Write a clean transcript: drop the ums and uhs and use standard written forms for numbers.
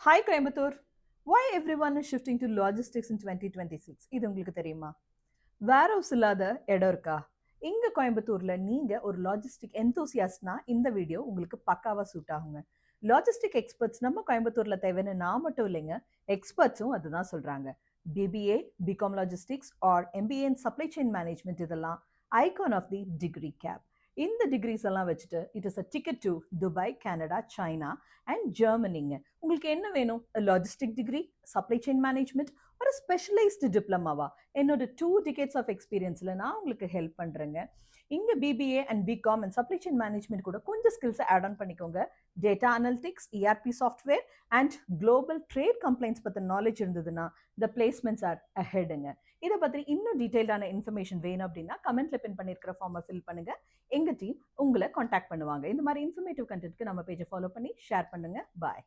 Hi Coimbatore. Why everyone is shifting to logistics in 2026? இது உங்களுக்கு தெரியுமா? வேர் ஹவுஸ் இல்லாத இடம் இருக்கா? இங்க கோயம்புத்தூர்ல நீங்க ஒரு லாஜிஸ்டிக் எந்தூசியாஸ்ட்னா இந்த வீடியோ உங்களுக்கு பக்காவா சூட் ஆகுங்க. லாஜிஸ்டிக் எக்ஸ்பர்ட்ஸ் நம்ம கோயம்புத்தூர்ல தேவைன்னு நான் மட்டும் இல்லைங்க, எக்ஸ்பர்ட்ஸும் அதுதான் சொல்றாங்க. BBA, BCom logistics or MBA in supply chain management இதெல்லாம் icon of the degree gap. இந்த டிகிரிஸ் எல்லாம் வச்சுட்டு it is a ticket to Dubai, Canada, China and ஜெர்மனிங்க. உங்களுக்கு என்ன வேணும்? Logistic degree, supply chain management, ஒரு ஸ்பெஷலைஸ்டு டிப்ளமாவா? என்னோட 2 decades ஆஃப் எக்ஸ்பீரியன்ஸில் நான் உங்களுக்கு ஹெல்ப் பண்ணுறேங்க. இங்கே BBA and BCom and supply chain management கூட கொஞ்சம் ஸ்கில்ஸை ஆட் ஆன் பண்ணிக்கோங்க. Data analytics, ERP software and global trade complaints பற்றி நாலேஜ் இருந்ததுன்னா த பிளேஸ்மெண்ட்ஸ் ஆர் அஹெடுங்க. இதை பற்றி இன்னும் டீட்டெயில்டான இன்ஃபர்மேஷன் வேணும் அப்படின்னா கமெண்ட்ல பின் பண்ணியிருக்கிற ஃபார்மை ஃபில் பண்ணுங்க. எங்க டீம் உங்களை காண்டாக்ட் பண்ணுவாங்க. இந்த மாதிரி இன்ஃபர்மேட்டிவ் கண்டென்ட்க்கு நம்ம பேஜை ஃபாலோ பண்ணி ஷேர் பண்ணுங்க. பாய்.